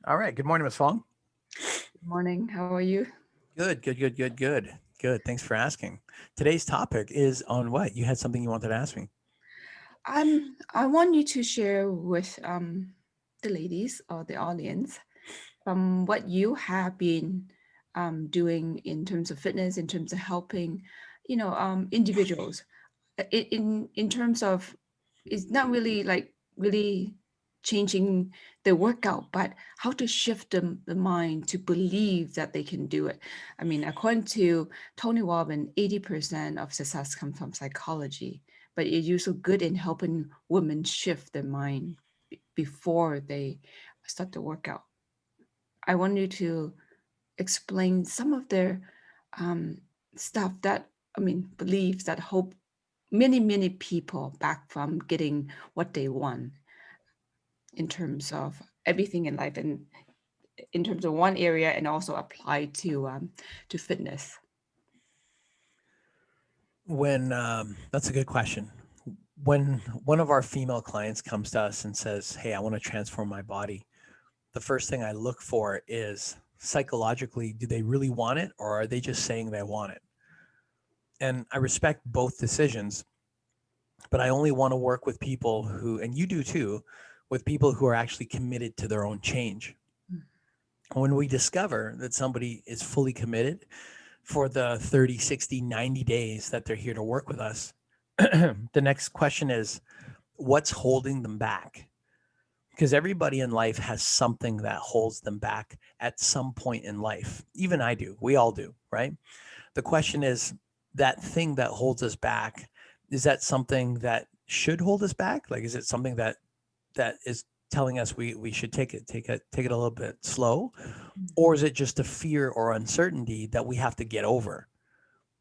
All right. Good morning, Ms. Fong. Good morning. How are you? Good, good, good, good, good. Good. Thanks for asking. Today's topic is on what? You had something you wanted to ask me. I want you to share with the ladies or the audience what you have been doing in terms of fitness, in terms of helping, individuals. In terms of, it's not really like really changing the workout, but how to shift the mind to believe that they can do it. I mean, according to Tony Robbins, 80% of success comes from psychology, but you're so good in helping women shift their mind before they start the workout. I want you to explain some of their um, stuff that, I mean, beliefs that hope many people back from getting what they want in terms of everything in life and in terms of one area and also apply to fitness. When That's a good question. When one of our female clients comes to us and says, "Hey, I want to transform my body," the first thing I look for is psychologically, do they really want it, or are they just saying they want it? And I respect both decisions, but I only want to work with people who, and you do too, with people who are actually committed to their own change. When we discover that somebody is fully committed for the 30, 60, 90 days that they're here to work with us, the next question is, what's holding them back? Because everybody in life has something that holds them back at some point in life. Even I do. We all do, right? The question is, that thing that holds us back, is that something that should hold us back? Like, is it something that is telling us we should take it a little bit slow, or is it just a fear or uncertainty that we have to get over?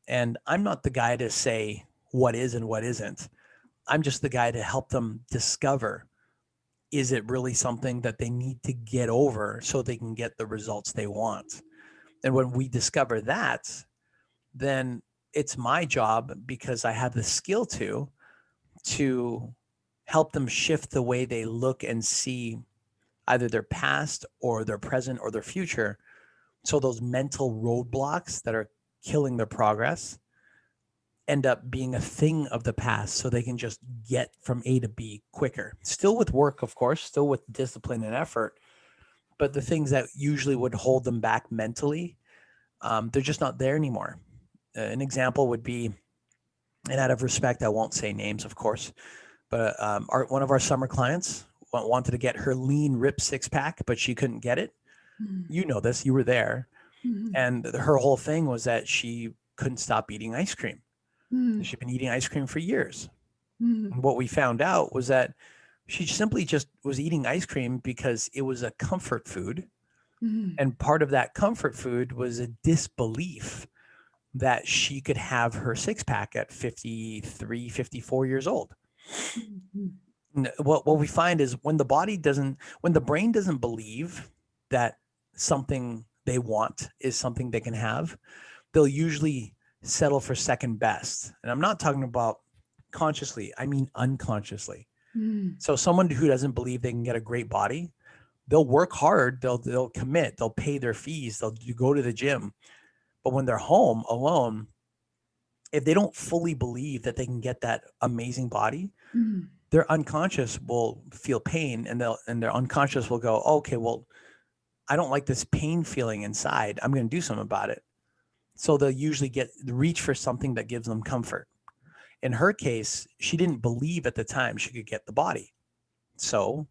And I'm not the guy to say what is and what isn't. I'm just the guy to help them discover, is it really something that they need to get over so they can get the results they want? And when we discover that, then it's my job, because I have the skill to help them shift the way they look and see either their past or their present or their future. So those mental roadblocks that are killing their progress end up being a thing of the past, so they can just get from A to B quicker. Still with work, of course, still with discipline and effort, but the things that usually would hold them back mentally, they're just not there anymore. An example would be, and out of respect, I won't say names, of course, but one of our summer clients wanted to get her lean rip six pack, but she couldn't get it. You know this, you were there. Mhm. And her whole thing was that she couldn't stop eating ice cream. Mhm. She'd been eating ice cream for years. Mhm. And what we found out was that she simply just was eating ice cream because it was a comfort food. Mhm. And part of that comfort food was a disbelief that she could have her six pack at 53, 54 years old. Mhm. What we find is, when the brain doesn't believe that something they want is something they can have, they'll usually settle for second best. And I'm not talking about consciously, I mean unconsciously. Mhm. So someone who doesn't believe they can get a great body, they'll work hard, they'll commit, they'll pay their fees, they'll go to the gym. But when they're home alone, if they don't fully believe that they can get that amazing body, Mhm. their unconscious will feel pain, and their unconscious will go, okay, well, I don't like this pain feeling inside. I'm going to do something about it. So they'll usually reach for something that gives them comfort. In her case, she didn't believe at the time she could get the body. So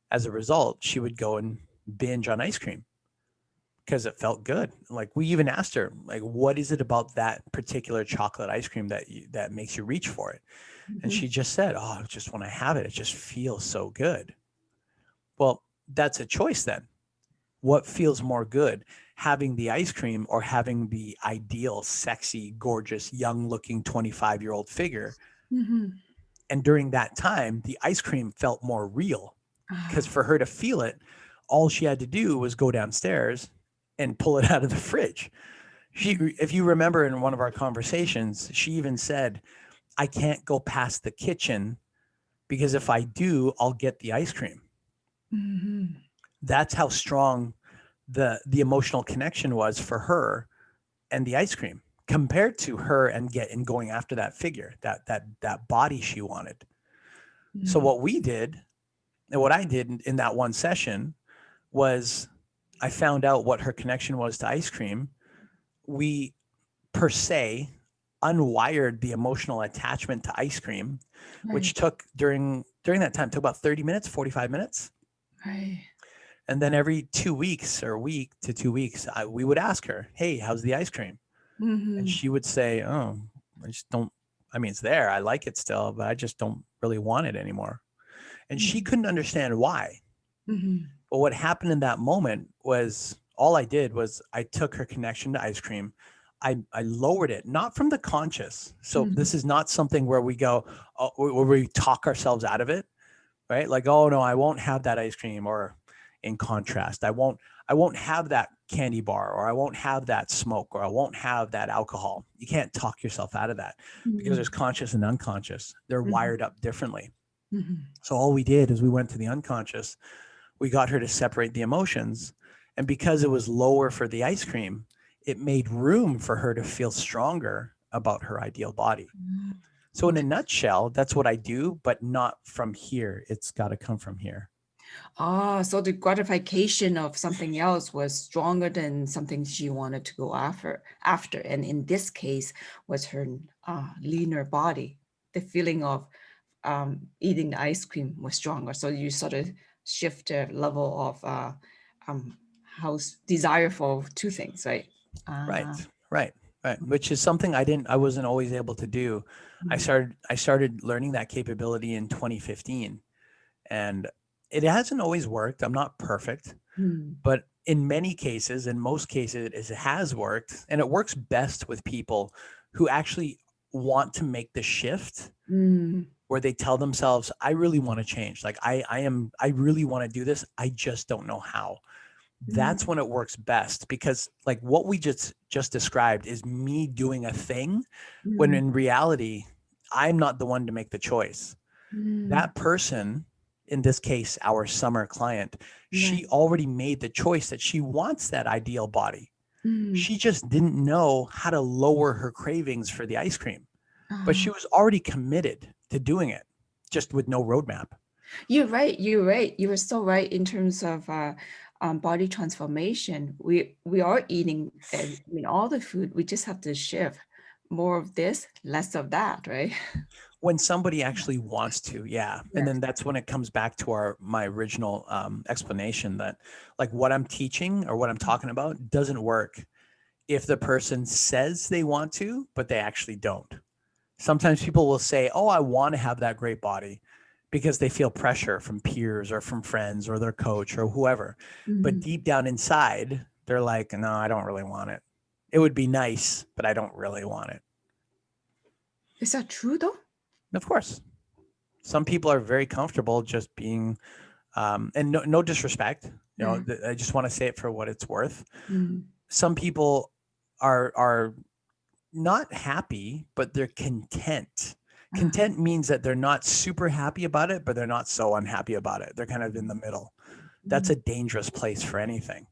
as a result, she would go and binge on ice cream because it felt good. Like, we even asked her, like, what is it about that particular chocolate ice cream that makes you reach for it? And Mhm. she just said, "Oh, just when I have it, it just feels so good." Well, that's a choice then. What feels more good, having the ice cream or having the ideal, sexy, gorgeous, young looking 25-year-old figure? Mhm. And during that time, the ice cream felt more real, because Ah. for her to feel it, all she had to do was go downstairs and pull it out of the fridge. Mhm. If you remember in one of our conversations, she even said, I can't go past the kitchen because if I do, I'll get the ice cream. Mhm. That's how strong the emotional connection was for her and the ice cream compared to her and going after that figure, that body she wanted. So Mm. what we did and what I did in that one session was I found out what her connection was to ice cream. We per se unwired the emotional attachment to ice cream, which Right. took during that time took about 30 minutes, 45 minutes. Right. And then every 2 weeks or a week to 2 weeks, we would ask her, "Hey, how's the ice cream?" And Mm-hmm. she would say, "Oh, I just don't. I mean, it's there. I like it still, but I just don't really want it anymore." And she couldn't understand why. Mm-hmm. But what happened in that moment was all I did was I took her connection to ice cream. I lowered it, not from the conscious. So Mm-hmm. this is not something where we go, where we talk ourselves out of it, right? Like, oh no, I won't have that ice cream. Or in contrast, I won't have that candy bar, or I won't have that smoke, or I won't have that alcohol. You can't talk yourself out of that because Mm-hmm. there's conscious and unconscious. They're Mm-hmm. wired up differently. Mm-hmm. So all we did is we went to the unconscious, we got her to separate the emotions. And because it was lower for the ice cream, it made room for her to feel stronger about her ideal body. So, in a Okay. nutshell, that's what I do, but not from here. It's got to come from here. Ah, so the gratification of something else was stronger than something she wanted to go after. And in this case was her leaner body. The feeling of eating the ice cream was stronger. So you sort of shift the level of um, desire for two things, right? Right, Ah, right, right. Which is something I wasn't always able to do. mm, I started learning that capability in 2015, and it hasn't always worked. I'm not perfect, mm, but in many cases, in most cases, it has worked, and it works best with people who actually want to make the shift, mm, where they tell themselves, I really want to change. Like I really want to do this. I just don't know how. mm, That's when it works best, because like what we just described is me doing a thing when mm, in reality, I'm not the one to make the choice. mm, That person, in this case, our summer client, right. she already made the choice that she wants that ideal body. Mm, She just didn't know how to lower her cravings for the ice cream, but uh, she was already committed to doing it, just with no roadmap. you're right. You're right. You were so right in terms of body transformation. We are eating, all the food. We just have to shift more of this, less of that, right? When somebody actually wants to, yeah. And Yes. then that's when it comes back to my original explanation, that like what I'm teaching or what I'm talking about doesn't work if the person says they want to, but they actually don't. Sometimes people will say, "Oh, I want to have that great body," because they feel pressure from peers or from friends or their coach or whoever. But Mhm. deep down inside, they're like, "No, I don't really want it. It would be nice, but I don't really want it." Is that true though? And of course, some people are very comfortable just being, and no disrespect, Yeah. I just want to say it for what it's worth. Mm. Some people are not happy, but they're content. Uh-huh. Content means that they're not super happy about it, but they're not so unhappy about it. They're kind of in the middle. That's Mm. a dangerous place for anything,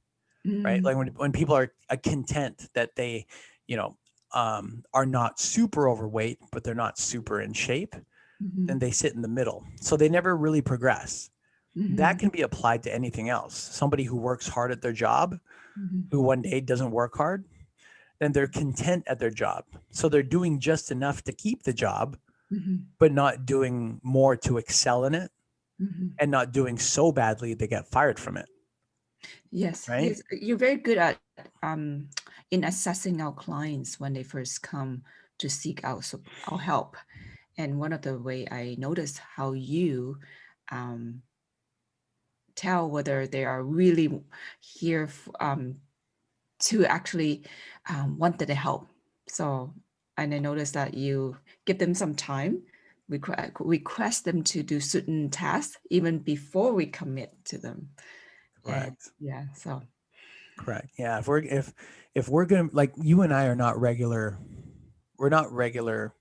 right? Mm. Like when people are content that they, you know, are not super overweight, but they're not super in shape, then Mhm. they sit in the middle. So they never really progress. That Mhm. can be applied to anything else. Somebody who works hard at their job, Mhm. who one day doesn't work hard, then they're content at their job. So they're doing just enough to keep the job, Mhm. but not doing more to excel in it, Mhm. and not doing so badly they get fired from it, Yes, right? yes, you're very good at in assessing our clients when they first come to seek our help. And one of the way I noticed how you um, tell whether they are really here to actually wanted to help. So, and I noticed that you give them some time, request them to do certain tasks even before we commit to them. And Correct. yeah, so. Correct. Yeah. If we're gonna, like, you and I are not regular, we're not regular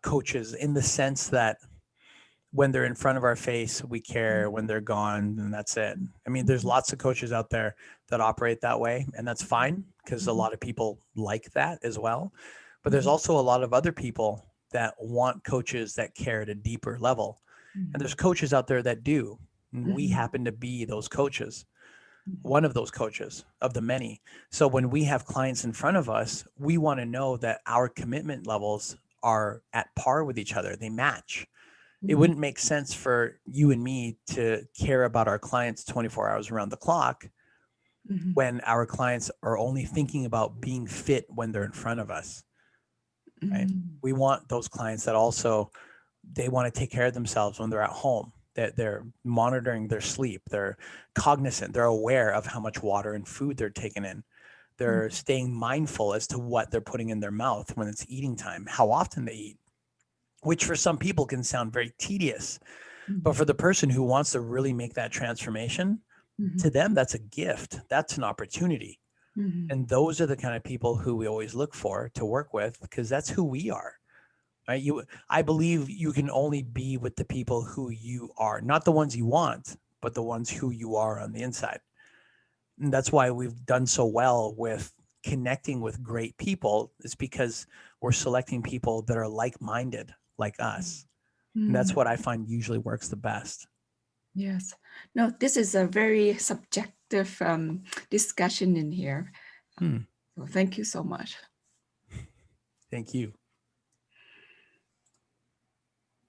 coaches in the sense that when they're in front of our face, we care. When they're gone, and that's it. I mean, there's lots of coaches out there that operate that way, and that's fine because a lot of people like that as well. But there's also a lot of other people that want coaches that care at a deeper level. And there's coaches out there that do. And we happen to be those coaches, one of those coaches of the many. So when we have clients in front of us, we want to know that our commitment levels are at par with each other, they match. It wouldn't make sense for you and me to care about our clients 24 hours around the clock when our clients are only thinking about being fit when they're in front of us, right? We want those clients that also, they want to take care of themselves when they're at home, that they're monitoring their sleep, they're cognizant, they're aware of how much water and food they're taking in. They're staying mindful as to what they're putting in their mouth when it's eating time, how often they eat, which for some people can sound very tedious. But for the person who wants to really make that transformation, to them, that's a gift. That's an opportunity. And those are the kind of people who we always look for to work with, because that's who we are. Right? I believe you can only be with the people who you are, not the ones you want, but the ones who you are on the inside. And that's why we've done so well with connecting with great people, is because we're selecting people that are like-minded like us. And that's what I find usually works the best. Yes. No, this is a very subjective discussion in here. Hmm. So thank you so much. Thank you.